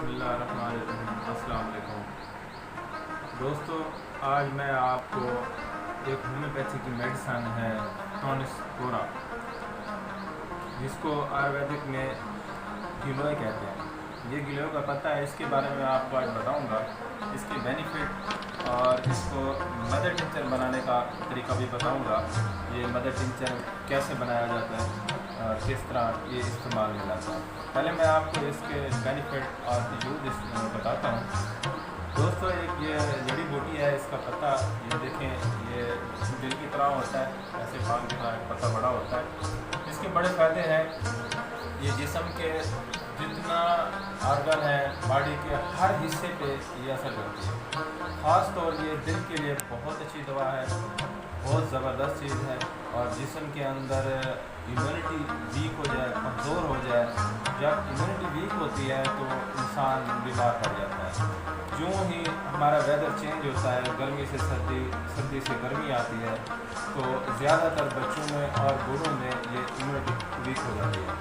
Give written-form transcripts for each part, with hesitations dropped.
बिस्मिल्लाहिर्रहमानिर्रहीम। अस्सलाम वालेकुम दोस्तों, आज मैं आपको एक होम्योपैथी की मेडिसन है टॉनिस कोरा, जिसको आयुर्वेदिक में गिलोय कहते हैं। ये गिलोय का पत्ता है, इसके बारे में आपको आज बताऊंगा, इसके बेनिफिट और इसको मदर टिंचर बनाने का तरीका भी बताऊंगा। ये मदर टिंचर कैसे बनाया जाता है और किस तरह ये इस्तेमाल में लाता है। पहले मैं आपको इसके बेनिफिट और यूज बताता हूँ। दोस्तों, एक ये जड़ी बूटी है, इसका पत्ता ये देखें, ये दिल की तरह होता है, ऐसे पान की तरह पत्ता बड़ा होता है। इसके बड़े फ़ायदे हैं। ये जिस्म के जितना ऑर्गन है, बॉडी के हर हिस्से पे ये असर करती है। ख़ास तौर ये दिल के लिए बहुत अच्छी दवा है, बहुत ज़बरदस्त चीज़ है। और जिस्म के अंदर इम्यूनिटी वीक हो जाए, कमज़ोर हो जाए, जब इम्यूनिटी वीक होती है तो इंसान बीमार पड़ जाता है। यूँ ही हमारा वेदर चेंज होता है, गर्मी से सर्दी, सर्दी से गर्मी आती है, तो ज़्यादातर बच्चों में और बूढ़ों में ये इम्यूनिटी वीक हो जाती है।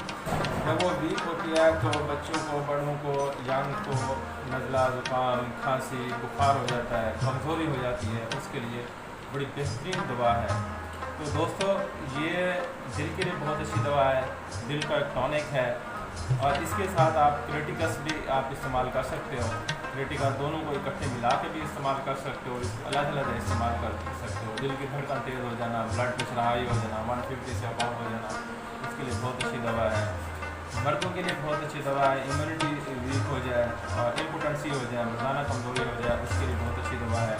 जब वो वीक होती है तो बच्चों को, बड़ों को, यंग को नज़ला, ज़ुकाम, खांसी, बुखार हो जाता है, कमज़ोरी हो जाती है। उसके लिए बड़ी बेहतरीन दवा है। तो दोस्तों, ये दिल के लिए बहुत अच्छी दवा है, दिल का एक टॉनिक है। और इसके साथ आप क्रिटिकस भी आप इस्तेमाल कर सकते हो। क्रिटिकस दोनों को इकट्ठे मिला के भी इस्तेमाल कर सकते हो, इसको अलग अलग इस्तेमाल कर सकते हो। दिल की धड़कन तेज़ हो जाना, ब्लड प्रेशर हाई हो जाना, 150 से अबव हो जाना, इसके लिए बहुत अच्छी दवा है। मर्दों के लिए बहुत अच्छी दवा है। इम्यूनिटी वीक हो जाए और इम्पोटेंसी हो जाए, मर्दाना कमज़ोरी हो जाए, उसके लिए बहुत अच्छी दवा है।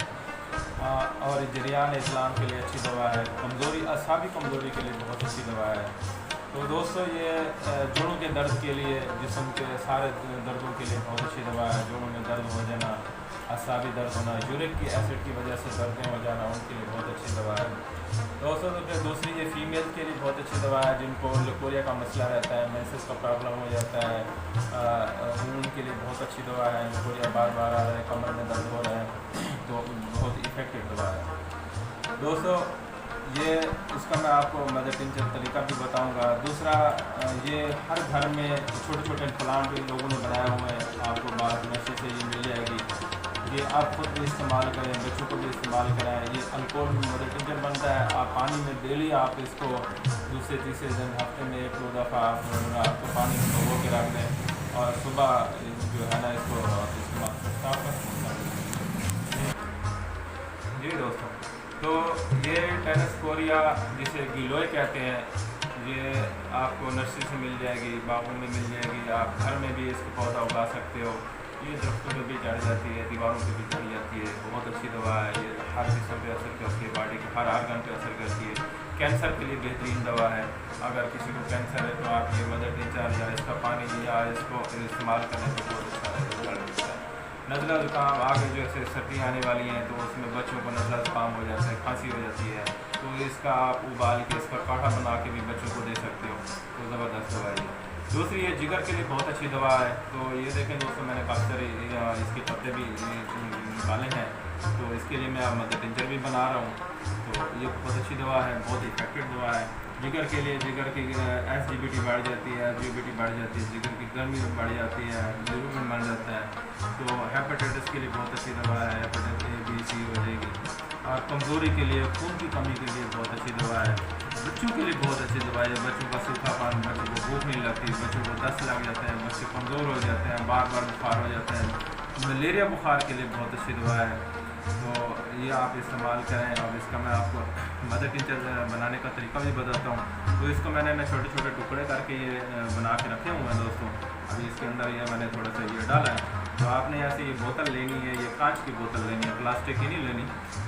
और जरियान इस्लाम के लिए अच्छी दवा है। कमज़ोरी, असाबी कमज़ोरी के लिए बहुत अच्छी दवा है। तो दोस्तों, ये जोड़ों के दर्द के लिए, जिस्म के सारे दर्दों के लिए बहुत अच्छी दवा है। जोड़ों में दर्द हो जाना, असाबी दर्द होना, यूरिक की एसिड की वजह से दर्दें हो जाना, उनके लिए बहुत अच्छी दवा है। दोस्तों, तो फिर दूसरी ये फीमेल के लिए बहुत अच्छी दवा है, जिनको लकोरिया का मसला रहता है, मेंसेस का प्रॉब्लम हो जाता है, उनके लिए बहुत अच्छी दवा है। लकोरिया बार बार आ रहा है, कमर में दर्द हो रहा है, तो बहुत इफ़ेक्टिव दवा है। दोस्तों, ये इसका मैं आपको मदर टिंचर तरीका भी बताऊंगा। दूसरा, ये हर घर में छोटे छोटे प्लांट भी लोगों ने बनाए हुए हैं, आपको बाहर नशे से ये मिल जाएगी। ये आप खुद भी इस्तेमाल करें, बच्चों को भी इस्तेमाल कराएं। ये अल्कोहल में मदर टिंचर बनता है। आप पानी में डेली आप इसको दूसरे तीसरे दिन, हफ्ते में 1-2 दफ़ा आपको पानी में भिगो के रख दें और सुबह जो है ना, इसको इस्तेमाल कर। जी दोस्तों, तो ये टॉनिस कोरा, जिसे गिलोय कहते हैं, ये आपको नर्सरी से मिल जाएगी, बागों में मिल जाएगी। आप घर में भी इसको पौधा उगा सकते हो। ये दरख्तों पर भी चढ़ जाती है, दीवारों पर भी चढ़ जाती है। बहुत अच्छी दवा है। ये हर किस्म पे असर करती है, बॉडी के हर आर्गन पे असर करती है। कैंसर के लिए बेहतरीन दवा है। अगर किसी को कैंसर है तो आप ये मदर टिंचर या इसका पानी या इसको इस्तेमाल करने पर बहुत अच्छा रिजल्ट है। नज़ला ज़ुकाम, आगे जैसे सर्दी आने वाली हैं तो उसमें बच्चों को नज़ला ज़ुकाम हो जाता है, खांसी हो जाती है, तो इसका आप उबाल के इसका काढ़ा बना के भी बच्चों को दे सकते हो। तो ज़बरदस्त दवा है। दूसरी, ये जिगर के लिए बहुत अच्छी दवा है। तो ये देखें दोस्तों, मैंने काफ़ी सारे इसके पत्ते भी निकाले हैं, तो इसके लिए मैं मदर टिंचर भी बना रहा हूँ। तो ये बहुत अच्छी दवा है, बहुत इफेक्टिव दवा है। जिगर के लिए, जिगर की एसिडिटी बढ़ जाती है, एसिडिटी बढ़ जाती है, जिगर की गर्मी बढ़ जाती है, बिल्कुल बन जाता है। तो हेपेटाइटिस के लिए बहुत अच्छी दवा है, हेपेटाइटिस A, B, C हो जाएगी। और कमज़ोरी के लिए, खून की कमी के लिए बहुत अच्छी दवा है। बच्चों के लिए बहुत अच्छी दवा है। बच्चों का सूखापन, बच्चों को भूख नहीं लगती, बच्चों को दस्त लग जाते हैं, बच्चे कमज़ोर हो जाते हैं, बार बार बुखार हो जाते हैं। मलेरिया बुखार के लिए बहुत अच्छी दवा है। तो ये आप इस्तेमाल करें। और इसका मैं आपको मदर टिंचर बनाने का तरीका भी बताता हूँ। तो इसको मैंने छोटे छोटे टुकड़े करके ये बना के रखे हुए हैं दोस्तों। अभी इसके अंदर ये मैंने थोड़ा सा ये डाला है। तो आपने ऐसे ये बोतल लेनी है, ये कांच की बोतल लेनी है, प्लास्टिक की नहीं लेनी।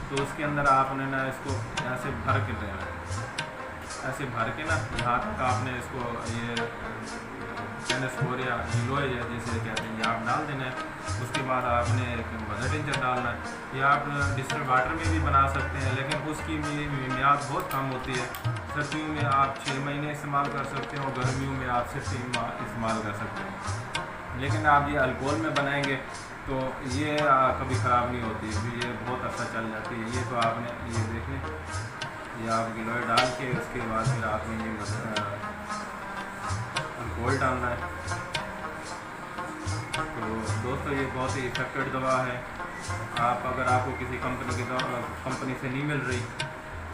तो उसके अंदर आपने ना इसको ऐसे भर के लेना है, ऐसे भर के ना यहाँ तक आपने इसको ये टॉनिस कोरा, गिलोय जिसे कहते हैं, ये आप डाल देना है। उसके बाद आपने एक मदर टिंचर डालना है। ये आप डिस्टिल्ड वाटर में भी बना सकते हैं, लेकिन उसकी मियाद बहुत कम होती है। सर्दियों में आप 6 महीने इस्तेमाल कर सकते हो, गर्मियों में आप सिर्फ 3 माह इस्तेमाल कर सकते हो। लेकिन आप ये अल्कोहल में बनाएंगे तो ये कभी ख़राब नहीं होती, ये बहुत अच्छा चल जाती है। ये तो आपने ये देख लें, ये आप गिलोय डाल के उसके बाद फिर आपने ये अल्कोहल डालना है। तो दोस्तों ये बहुत ही इफेक्टिव दवा है। अगर आपको किसी कंपनी से नहीं मिल रही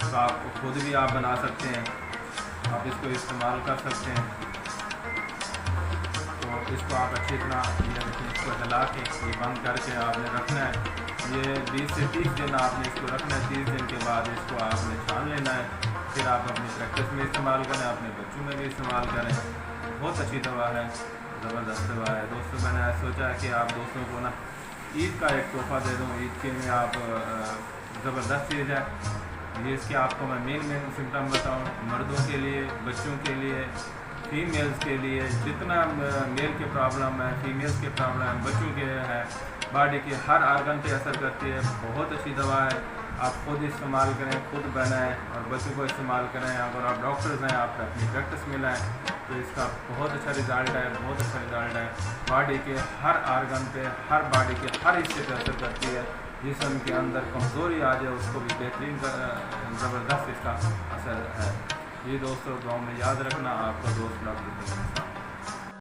तो आप खुद भी आप बना सकते हैं, आप इसको इस्तेमाल कर सकते हैं। तो इसको आप अच्छी तरह इसको हिला के ये बंद करके आपने रखना है। ये 20 से 30 दिन आपने इसको रखना है। 30 दिन के बाद इसको आपने छान लेना है, फिर आप अपनी प्रैक्टिस में इस्तेमाल करें, अपने बच्चों में भी इस्तेमाल करें। बहुत अच्छी दवा है, ज़बरदस्त दवा है दोस्तों। मैंने सोचा है कि आप दोस्तों को ना ईद का एक तोहफ़ा दे दूँ। ईद के में आप ज़बरदस्त चीज़ है ये। इसके आपको मैं मेन सिम्टम बताऊँ, मर्दों के लिए, बच्चों के लिए, फीमेल्स के लिए, जितना मेल के प्रॉब्लम है, फीमेल्स के प्रॉब्लम है, बच्चों के है, बॉडी के हर आर्गन पे असर करती है। बहुत अच्छी दवा है, आप खुद इस्तेमाल करें, खुद बनाएं और बच्चों को इस्तेमाल करें। अगर आप डॉक्टर्स हैं, आप अपनी प्रैक्टिस में लाएँ तो इसका बहुत अच्छा रिज़ल्ट है, बहुत अच्छा रिज़ल्ट है। बॉडी के हर आर्गन पे, हर बॉडी के हर हिस्से पे असर करती है। जिस्म के अंदर कमज़ोरी आ जाए उसको भी बेहतरीन ज़बरदस्त इसका असर है। ये दोस्तों गाँव में याद रखना। आपका दोस्त डॉक्टर